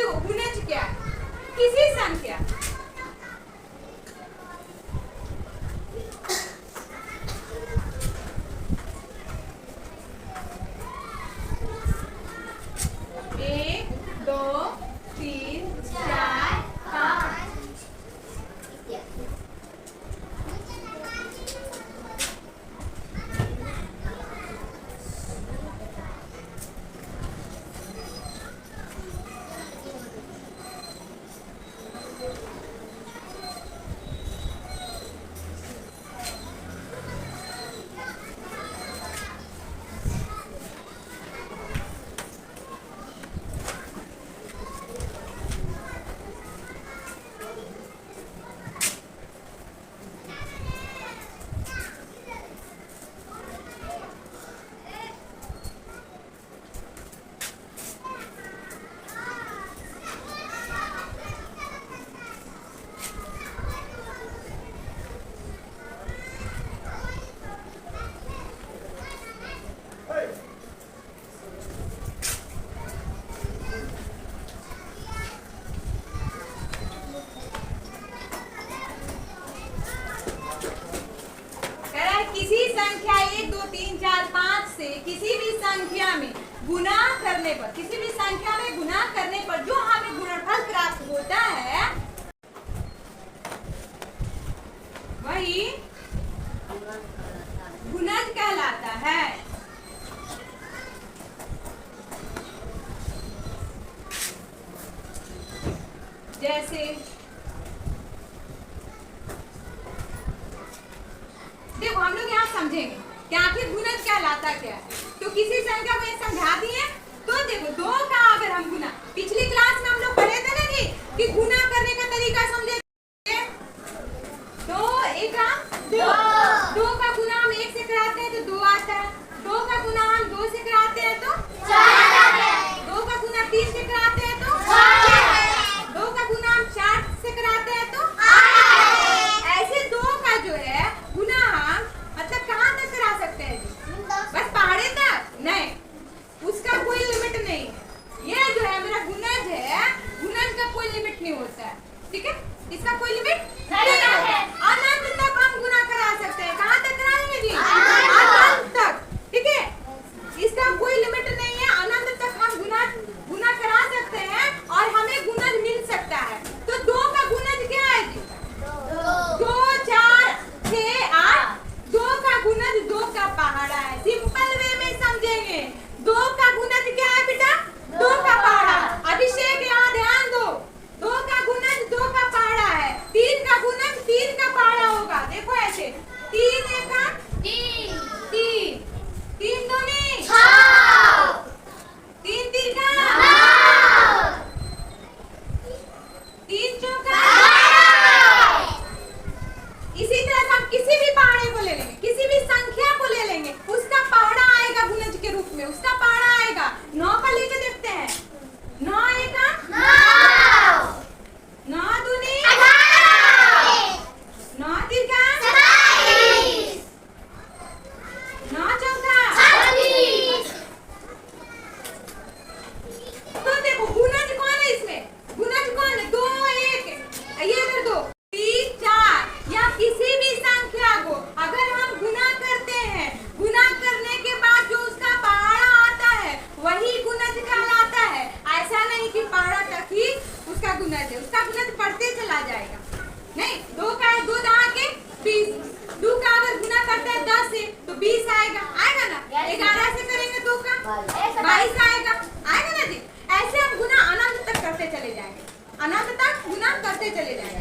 देखो गुणज क्या है, किसी संख्या एक, दो, तीन, चार, पाँच। किसी संख्या 1, 2, 3, 4, 5 से किसी भी संख्या में गुणा करने पर, किसी भी संख्या में गुणा करने पर जो हमें गुणनफल प्राप्त होता है वही गुणज कहलाता है। जैसे देखो हम लोग यहाँ समझेंगे कि आखिर गुणज कहलाता क्या है। तो किसी संख्या को ये समझा दिए। तो देखो दो का अगर हम गुना, पिछली क्लास में हम लोग पढ़े थे ना कि गुना करने का तरीका समझे। दो एका दो, दो का गुना हम एक से कराते हैं तो दो आता है। दो का गुना हम दो से कराते हैं तो चार आता है। दो का गुना तीन से कराते हैं तो छह। दो का गुना हम चार से कराते हैं तो आठ। ऐसे दो का जो है गुना हम मतलब कहाँ तक करा सकते हैं? बस पहाड़े तक नहीं, उसका कोई लिमिट नहीं। ये जो है मेरा गुणज है, गुणज का कोई लिमिट नहीं होता है। ठीक है, इसका कोई लिमिट नहीं है। अनंत तक हम गुना करा सकते हैं। कहाँ तक कराएंगे जी? अनंत तक। ठीक है, इसका कोई लिमिट नहीं है। अनंत तक हम गुना करा सकते हैं और हमें गुणज मिल सकता है। तो दो का गुणज क्या है जी? दो, चार, 6, 8। दो का गुणज दो का पहाड़ा है। सिंपल वे में समझेंगे, दो का गुणज क्या है बेटा? दो का पहाड़ा। अभिषेक यहाँ ध्यान दो, दो का गुणज दो का पहाड़ा है। तीन का गुणज तीन का पहाड़ा होगा। देखो ऐसे, तीन एका तीन, तीन, तीन दूनी छह, तीन तीका नौ, तीन चौका। इसी तरह हम किसी भी पहाड़े को ले लेंगे, किसी भी संख्या को ले लेंगे, उसका पहाड़ा आएगा गुणज के रूप में, उसका पहाड़ा आएगा। 9 का लेके देखते हैं। 9 एका 9, 9 दूनी 18, 9 तीका 27, 9 चौका 26। तो देखो गुणज कौन है इसमें? गुणज कौन है? 2, 1, ये इधर 2, 3, 4 या किसी भी संख्या को अगर हम गुना करते हैं, गुना करने के बाद जो उसका पहाड़ा आता है वही गुणज कहलाता है। ऐसा नहीं कि पहाड़ा तक ही उसका गुणज है, उसका गुणज बढ़ते चला जाएगा। नहीं, 2 का है 2 दहा के 20। 2 का अगर गुना करते हैं 10 से तो 20 आएगा, आएगा ना? 11 से करेंगे 2 का 22 आएगा, आएगा ना जी? ऐसे हम गुना अनंत तक करते चले जाएंगे, अनंत तक गुना करते चले जाएंगे।